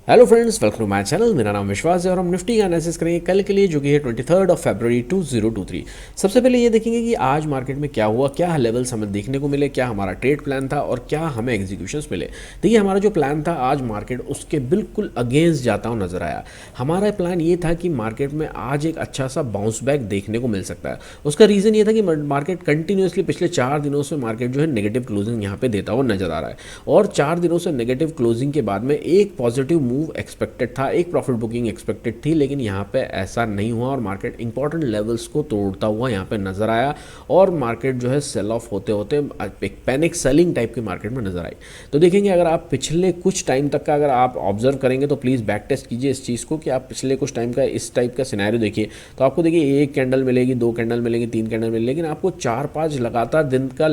Hello friends, welcome to my channel. मेरा नाम विश्वास है और हम निफ्टी का एनालिसिस करेंगे कल के लिए, जो कि है 23 फरवरी 2023। सबसे पहले ये देखेंगे कि आज मार्केट में क्या हुआ, क्या लेवल्स हमें देखने को मिले, क्या हमारा ट्रेड प्लान था और क्या हमें एग्जीक्यूशंस मिले। देखिए, हमारा जो प्लान था आज मार्केट उसके बिल्कुल अगेंस्ट जाता हुआ नजर आया। हमारा प्लान ये था कि मार्केट में आज एक अच्छा सा बाउंस बैक देखने को मिल सकता है। उसका रीज़न ये था कि मार्केट कंटिन्यूसली पिछले 4 दिनों से मार्केट जो है नेगेटिव क्लोजिंग यहाँ पे देता हुआ नजर आ रहा है, और 4 दिनों से नेगेटिव क्लोजिंग के बाद में एक पॉजिटिव मूव एक्सपेक्टेड था, एक प्रॉफिट बुकिंग एक्सपेक्टेड थी, लेकिन यहाँ पे ऐसा नहीं हुआ और मार्केट इंपॉर्टेंट लेवल्स को तोड़ता हुआ यहाँ पे नजर आया और मार्केट जो है सेल ऑफ होते होते एक पैनिक सेलिंग टाइप की मार्केट में नजर आई। तो देखेंगे, अगर आप पिछले कुछ टाइम तक का अगर आप ऑब्जर्व करेंगे तो प्लीज़ बैक टेस्ट कीजिए इस चीज़ को कि आप पिछले कुछ टाइम का इस टाइप का सिनेरियो देखिए, तो आपको देखिए एक कैंडल मिलेगी, दो कैंडल मिलेगी, तीन कैंडल मिलेगी, लेकिन आपको 4-5 लगातार दिन का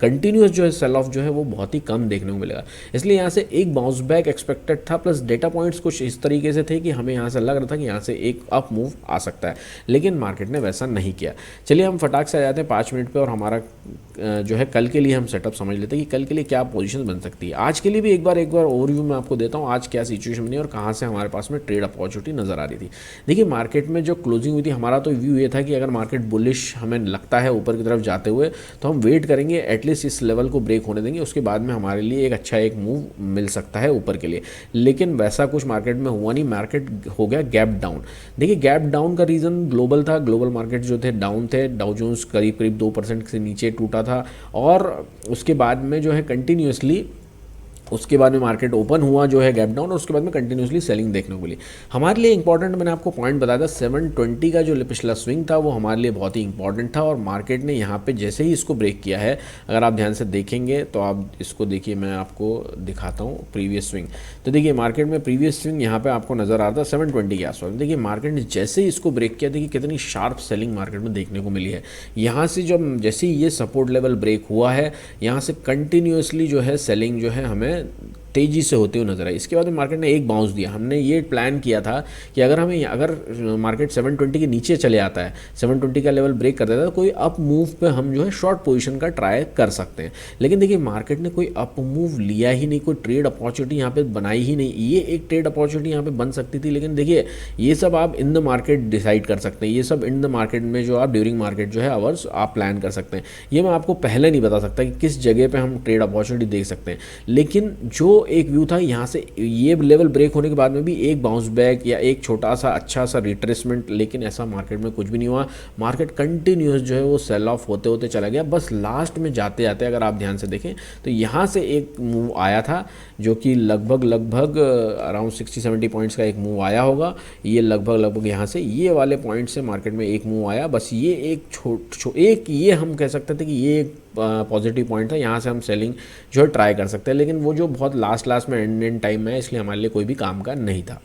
कंटिन्यूस जो है सेल ऑफ जो है वो बहुत ही कम देखने को मिलेगा। इसलिए यहाँ से एक बाउंस बैक एक्सपेक्टेड था, प्लस डेटा पॉइंट्स कुछ इस तरीके से थे कि हमें यहाँ से लग रहा था कि यहाँ से एक अप मूव आ सकता है, लेकिन मार्केट ने वैसा नहीं किया। चलिए हम फटाक से आ जाते हैं 5 मिनट पे और हमारा जो है कल के लिए हम सेटअप समझ लेते हैं कि कल के लिए क्या पोजीशन बन सकती है। आज के लिए भी एक बार ओवरव्यू मैं आपको देता हूँ आज क्या सिचुएशन बनी और कहाँ से हमारे पास में ट्रेड अपॉर्चुनिटी नजर आ रही थी। देखिए, मार्केट में जो क्लोजिंग हुई थी, हमारा तो व्यू ये था कि अगर मार्केट बुलिश हमें लगता है ऊपर की तरफ जाते हुए, तो हम वेट करेंगे, एटलीस्ट इस लेवल को ब्रेक होने देंगे, उसके बाद में हमारे लिए एक अच्छा एक मूव मिल सकता है ऊपर के लिए। लेकिन वैसा कुछ मार्केट में हुआ नहीं, मार्केट हो गया गैप डाउन। देखिए, गैप डाउन का रीज़न ग्लोबल था, ग्लोबल मार्केट जो थे डाउन थे, डाउ जोन्स करीब करीब 2% से नीचे टूटा था और उसके बाद में जो है कंटिन्यूसली उसके बाद में मार्केट ओपन हुआ जो है गैप डाउन और उसके बाद में कंटिन्यूसली सेलिंग देखने को मिली। हमारे लिए इंपॉर्टेंट मैंने आपको पॉइंट बताया था, 720 का जो पिछला स्विंग था वो हमारे लिए बहुत ही इंपॉर्टेंट था और मार्केट ने यहाँ पे जैसे ही इसको ब्रेक किया है, अगर आप ध्यान से देखेंगे तो आप इसको देखिए, मैं आपको दिखाता हूँ प्रीवियस स्विंग। तो देखिए, मार्केट में प्रीवियस स्विंग यहाँ पे आपको नजर आ रहा था 720 के आसपास। देखिए, मार्केट ने जैसे ही इसको ब्रेक किया, देखिए कितनी शार्प सेलिंग मार्केट में देखने को मिली है। यहाँ से जब जैसे ही ये सपोर्ट लेवल ब्रेक हुआ है, यहाँ से कंटिन्यूसली जो है सेलिंग जो है हमें तेज़ी से होते हुए नजर आई। इसके बाद में मार्केट ने एक बाउंस दिया। हमने ये प्लान किया था कि अगर मार्केट 720 के नीचे चले आता है, 720 का लेवल ब्रेक कर देता है, तो कोई अप मूव पे हम जो है शॉर्ट पोजीशन का ट्राई कर सकते हैं। लेकिन देखिए, मार्केट ने कोई अप मूव लिया ही नहीं, कोई ट्रेड अपॉर्चुनिटी यहाँ पे बनाई ही नहीं। ये एक ट्रेड अपॉर्चुनिटी यहाँ पे बन सकती थी, लेकिन देखिए ये सब आप इन द मार्केट डिसाइड कर सकते हैं, ये सब इन द मार्केट में जो आप ड्यूरिंग मार्केट जो है आवर्स आप प्लान कर सकते हैं। ये मैं आपको पहले नहीं बता सकता कि किस जगह पे हम ट्रेड अपॉर्चुनिटी देख सकते हैं, लेकिन जो एक व्यू था, यहाँ से ये लेवल ब्रेक होने के बाद में भी एक बाउंस बैक या एक छोटा सा अच्छा सा रिट्रेसमेंट, लेकिन ऐसा मार्केट में कुछ भी नहीं हुआ। मार्केट कंटिन्यूस जो है वो सेल ऑफ होते होते चला गया। बस लास्ट में जाते जाते अगर आप ध्यान से देखें तो यहाँ से एक मूव आया था जो कि लगभग अराउंड 60-70 पॉइंट्स का एक मूव आया होगा। ये लगभग यहाँ से ये वाले पॉइंट से मार्केट में एक मूव आया। बस ये एक ये हम कह सकते थे कि ये एक पॉजिटिव पॉइंट था, यहाँ से हम सेलिंग जो है ट्राई कर सकते हैं, लेकिन वो जो बहुत लास्ट में एंड टाइम में है, इसलिए हमारे लिए कोई भी काम का नहीं था।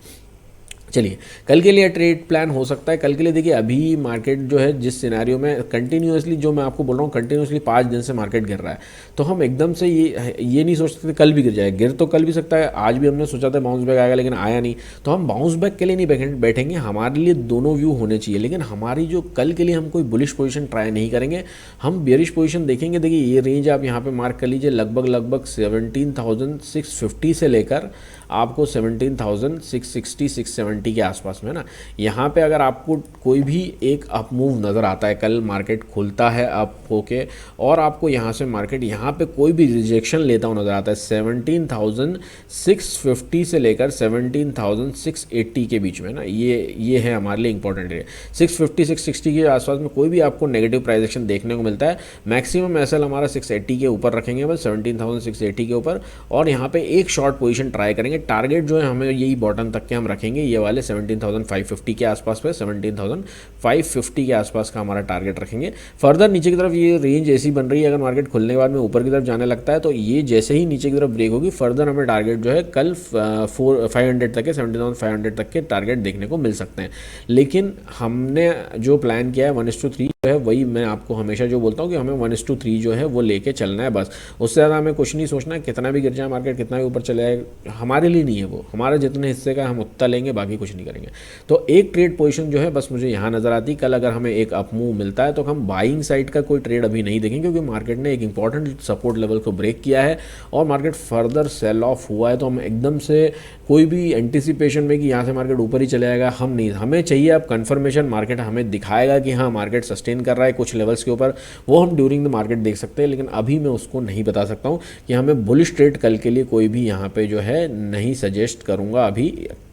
चलिए, कल के लिए ट्रेड प्लान हो सकता है। कल के लिए देखिए, अभी मार्केट जो है जिस सिनेरियो में कंटिन्यूसली, जो मैं आपको बोल रहा हूँ, कंटिन्यूसली 5 दिन से मार्केट गिर रहा है, तो हम एकदम से ये नहीं सोच सकते कल भी गिर जाए। गिर तो कल भी सकता है, आज भी हमने सोचा था बाउंस बैक आएगा लेकिन आया नहीं, तो हम बाउंस बैक के लिए नहीं बैठेंगे। हमारे लिए दोनों व्यू होने चाहिए, लेकिन हमारी जो कल के लिए हम कोई बुलिश पोजीशन ट्राई नहीं करेंगे, हम बेरिश पोजीशन देखेंगे। देखिए, ये रेंज आप यहाँ पे मार्क कर लीजिए, लगभग 17,650 से लेकर आपको 17,660-670 के आसपास में ना। यहाँ पे अगर आपको कोई भी एक अप मूव नज़र आता है, कल मार्केट खुलता है अप होके और आपको यहाँ से मार्केट यहाँ पे कोई भी रिजेक्शन लेता हुआ नज़र आता है 17,650 से लेकर 17,680 के बीच में ना, ये है हमारे लिए इंपॉर्टेंट एरिया। 650-660 के आसपास में कोई भी आपको नेगेटिव प्राइस एक्शन देखने को मिलता है। मैक्सिमम एसएल हमारा 680 के ऊपर रखेंगे, बस 17,680 के ऊपर, और यहाँ पे एक शॉर्ट पोजीशन ट्राई करेंगे। टारगेट जो है हमें यही बॉटम तक के हम रखेंगे, ये वाले 17,550 के आसपास पे, 17,550 के आसपास का हमारा टारगेट रखेंगे। फर्दर नीचे की तरफ ये रेंज ऐसी बन रही है, अगर मार्केट खुलने के बाद में ऊपर की तरफ जाने लगता है तो ये जैसे ही नीचे की तरफ ब्रेक होगी, फर्दर हमें टारगेट जो है कल 500 तक के 17,500 तक के टारगेट देखने को मिल सकते हैं। लेकिन हमने जो प्लान किया है 1:3 जो है, वही मैं आपको हमेशा जो बोलता हूँ कि हमें 1:3 जो है वो लेके चलना है, बस उससे ज़्यादा हमें कुछ नहीं सोचना है। कितना भी गिर जाए मार्केट, कितना भी ऊपर चले जाए, हमारे लिए नहीं है, वो हमारे जितने हिस्से का हम उतना लेंगे, बाकी कुछ नहीं करेंगे। तो एक ट्रेड पोजीशन जो है बस मुझे यहाँ नज़र आती। कल अगर हमें एक अप मूव मिलता है तो हम बाइंग साइड का कोई ट्रेड अभी नहीं देखेंगे, क्योंकि मार्केट ने एक इंपॉर्टेंट सपोर्ट लेवल को ब्रेक किया है और मार्केट फर्दर सेल ऑफ हुआ है। तो हम एकदम से कोई भी एंटिसिपेशन में कि यहाँ से मार्केट ऊपर ही चले जाएगा, हम नहीं, हमें चाहिए अब कन्फर्मेशन। मार्केट हमें दिखाएगा कि हाँ मार्केट सस्टेन कर रहा है कुछ लेवल्स के ऊपर, वो हम ड्यूरिंग द मार्केट देख सकते हैं। लेकिन अभी मैं उसको नहीं बता सकता हूँ कि हमें बुलिश ट्रेड कल के लिए कोई भी यहाँ पे जो है नहीं सजेस्ट करूँगा अभी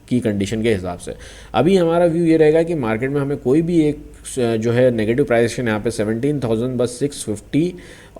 की कंडीशन के हिसाब से। अभी हमारा व्यू ये रहेगा कि मार्केट में हमें कोई भी एक जो है नेगेटिव प्राइस एक्शन यहाँ पे 17,000 बस 650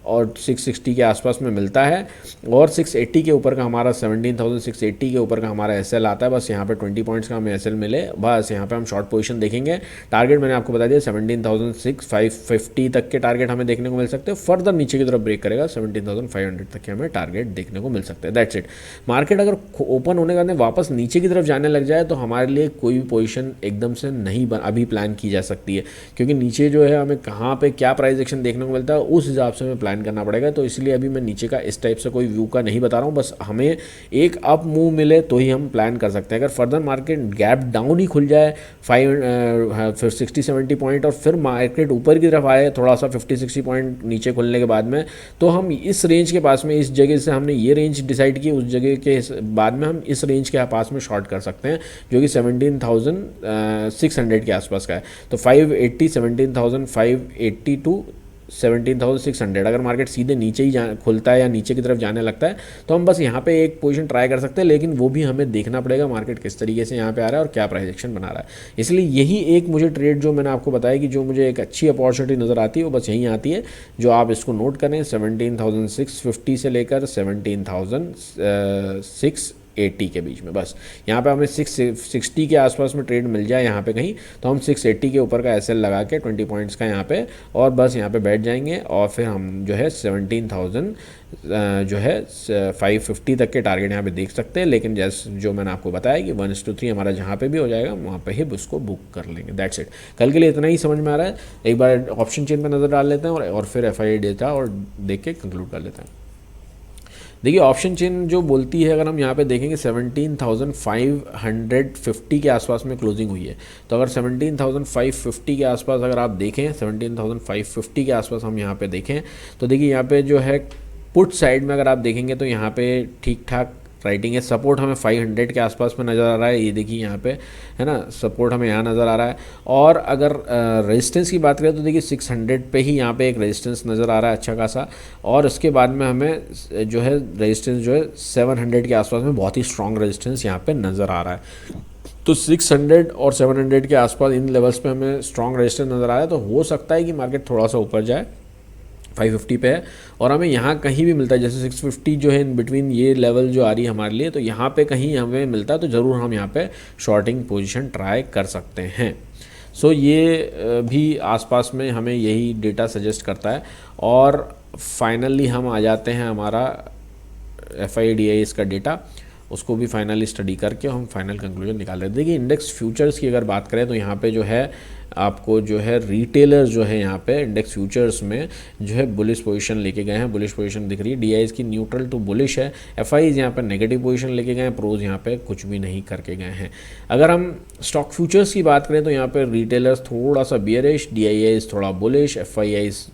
और 660 के आसपास में मिलता है, और 680 के ऊपर का हमारा 17,680 के ऊपर का हमारा एसएल आता है। बस यहाँ पे 20 पॉइंट्स का हमें एसएल मिले, बस यहाँ पे हम शॉर्ट पोजीशन देखेंगे। टारगेट मैंने आपको बता दिया 17,550 तक के टारगेट हमें देखने को मिल सकते हैं। फर्दर नीचे की तरफ ब्रेक करेगा 17,500 तक के हमें टारगेट देखने को मिल सकते हैं। That's it. मार्केट अगर ओपन होने के बाद वापस नीचे की तरफ जाने लग जाए तो हमारे लिए कोई भी पोजीशन एकदम से नहीं अभी प्लान की जा सकती है, क्योंकि नीचे जो है हमें कहाँ पे क्या प्राइस एक्शन देखने को मिलता है उस हिसाब से हमें प्लान करना पड़ेगा। तो इसलिए अभी मैं नीचे का इस टाइप से कोई व्यू का नहीं बता रहा हूँ, बस हमें एक अप मूव मिले तो ही हम प्लान कर सकते हैं। अगर फर्दर मार्केट गैप डाउन ही खुल जाए फिर 60-70 पॉइंट और फिर मार्केट ऊपर की तरफ आए थोड़ा सा 50-60 पॉइंट नीचे खुलने के बाद में, तो हम इस रेंज के पास में, इस जगह से हमने ये रेंज डिसाइड की, उस जगह के बाद में हम इस रेंज के पास में शॉर्ट कर सकते हैं जो कि 17,600 के आसपास का है। तो 580, 17,580 टू 17,600 अगर मार्केट सीधे नीचे ही खुलता है या नीचे की तरफ जाने लगता है तो हम बस यहाँ पे एक पोजीशन ट्राई कर सकते हैं, लेकिन वो भी हमें देखना पड़ेगा मार्केट किस तरीके से यहाँ पे आ रहा है और क्या प्राइस एक्शन बना रहा है। इसलिए यही एक मुझे ट्रेड जो मैंने आपको बताया कि जो मुझे एक अच्छी अपॉर्चुनिटी नज़र आती है वो बस यहीं आती है, जो आप इसको नोट करें 17,650 से लेकर 17,680 के बीच में। बस यहाँ पे हमें 660 के आसपास में ट्रेड मिल जाए यहाँ पे कहीं, तो हम 680 के ऊपर का एसएल लगा के 20 पॉइंट्स का यहाँ पे, और बस यहाँ पे बैठ जाएंगे और फिर हम जो है 17,000 जो है 550 तक के टारगेट यहाँ पे देख सकते हैं। लेकिन जैसे जो मैंने आपको बताया कि 1:3 हमारा जहाँ पे भी हो जाएगा वहाँ पे ही उसको बुक कर लेंगे। That's it. कल के लिए इतना ही समझ में आ रहा है। एक बार ऑप्शन चेन पर नज़र डाल लेते हैं और फिर एफआईआई डेटा और देख के कंक्लूड कर लेते हैं। देखिए ऑप्शन चेन जो बोलती है, अगर हम यहाँ पे देखेंगे 17,550 के आसपास में क्लोजिंग हुई है। तो अगर 17,550 के आसपास अगर आप देखें, 17,550 के आसपास हम यहाँ पे देखें तो देखिए यहाँ पे जो है पुट साइड में अगर आप देखेंगे तो यहाँ पे ठीक ठाक राइटिंग है। सपोर्ट हमें 500 के आसपास में नज़र आ रहा है, ये देखिए यहाँ पे है ना, सपोर्ट हमें यहाँ नज़र आ रहा है। और अगर रेजिस्टेंस की बात करें तो देखिए 600 पे ही यहाँ पे एक रेजिस्टेंस नज़र आ रहा है अच्छा खासा, और उसके बाद में हमें जो है रेजिस्टेंस जो है 700 के आसपास में बहुत ही स्ट्रॉन्ग रेजिस्टेंस यहाँ पे नज़र आ रहा है। तो 600 और 700 के आसपास इन लेवल्स पे हमें स्ट्रॉन्ग रेजिस्टेंस नज़र आ रहा है। तो हो सकता है कि मार्केट थोड़ा सा ऊपर जाए, 550 पे है और हमें यहाँ कहीं भी मिलता है, जैसे 650 जो है इन बिटवीन ये लेवल जो आ रही है हमारे लिए, तो यहाँ पे कहीं हमें मिलता है तो ज़रूर हम यहाँ पे शॉर्टिंग पोजीशन ट्राई कर सकते हैं। सो ये भी आसपास में हमें यही डेटा सजेस्ट करता है। और फाइनली हम आ जाते हैं हमारा FIDI इसका डेटा, उसको भी फाइनली स्टडी करके हम फाइनल कंक्लूजन निकाल रहे हैं। देखिए इंडेक्स फ्यूचर्स की अगर बात करें तो यहाँ पे जो है आपको जो है रिटेलर्स जो है यहाँ पे इंडेक्स फ्यूचर्स में जो है बुलिश पोजीशन लेके गए हैं। बुलिश पोजीशन दिख रही है, DIs की न्यूट्रल टू बुलिश है, FIs यहाँ पे नेगेटिव पोजीशन लेके गए हैं, प्रोज यहाँ पे कुछ भी नहीं करके गए हैं। अगर हम स्टॉक फ्यूचर्स की बात करें तो यहाँ पे रिटेलर्स थोड़ा सा बियरिश, DIs थोड़ा बुलिश, FIs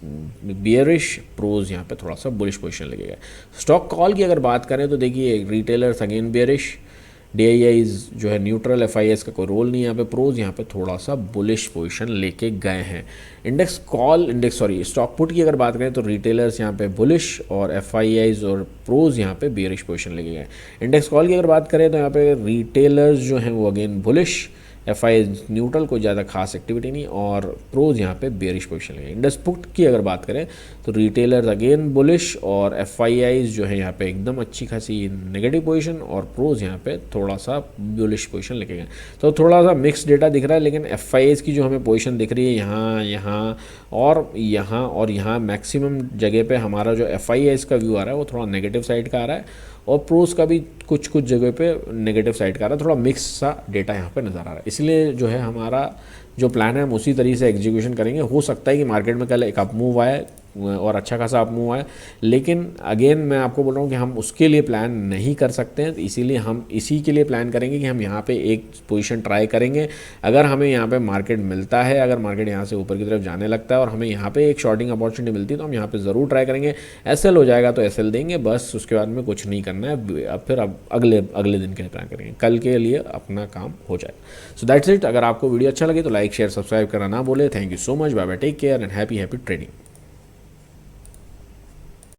बियरिश, प्रोज यहाँ पे थोड़ा सा बुलिश पोजीशन लेके गए। स्टॉक कॉल की अगर बात करें तो देखिए रिटेलर्स अगेन बियरिश, DIs जो है न्यूट्रल, FIs का कोई रोल नहीं यहाँ पे, प्रोज यहाँ पे थोड़ा सा बुलिश पोजीशन लेके गए हैं। स्टॉक पुट की अगर बात करें तो रिटेलर्स यहाँ पे बुलिश और FIs और प्रोज यहाँ पे बियरिश पोजीशन लेके गए। इंडेक्स कॉल की अगर बात करें तो यहाँ पे रिटेलर्स जो हैं वो अगेन बुलिश, FIs न्यूट्रल, कोई ज़्यादा खास एक्टिविटी नहीं, और प्रोज यहाँ पे बेयरिश पोजीशन लेंगे। इंडेक्स पुट की अगर बात करें तो रिटेलर्स अगेन बुलिश और FIs जो है यहाँ पे एकदम अच्छी खासी नेगेटिव पोजीशन, और प्रोज यहाँ पे थोड़ा सा बुलिश पोजीशन लेके गए। तो थोड़ा सा मिक्स डेटा दिख रहा है, लेकिन FIs की जो हमें पोजीशन दिख रही है यहाँ और यहाँ मैक्सिमम जगह पे हमारा जो FIs का व्यू आ रहा है वो थोड़ा नेगेटिव साइड का आ रहा है, और प्रोज का भी कुछ जगह पे नेगेटिव साइड का आ रहा है। थोड़ा मिक्स सा डेटा यहाँ पे नज़र आ रहा है। इसलिए जो है हमारा जो प्लान है हम उसी तरीके से एग्जीक्यूशन करेंगे। हो सकता है कि मार्केट में कल एक अप मूव आए, और अच्छा खासा अप मूव आए। लेकिन अगेन मैं आपको बोल रहा हूँ कि हम उसके लिए प्लान नहीं कर सकते हैं, तो इसीलिए हम इसी के लिए प्लान करेंगे कि हम यहाँ पे एक पोजीशन ट्राई करेंगे। अगर हमें यहाँ पे मार्केट मिलता है, अगर मार्केट यहाँ से ऊपर की तरफ जाने लगता है और हमें यहाँ पे एक शॉर्टिंग अपॉर्चुनिटी मिलती है तो हम यहाँ पे ज़रूर ट्राई करेंगे। एसएल हो जाएगा तो एसएल देंगे बस, उसके बाद में कुछ नहीं करना है। अब फिर अब अगले अगले दिन के लिए प्लान करेंगे, कल के लिए अपना काम हो जाए। So that's it. अगर आपको वीडियो अच्छा लगे तो लाइक शेयर सब्सक्राइब करना ना बोले। Thank you so much, bye bye, take care and happy trading.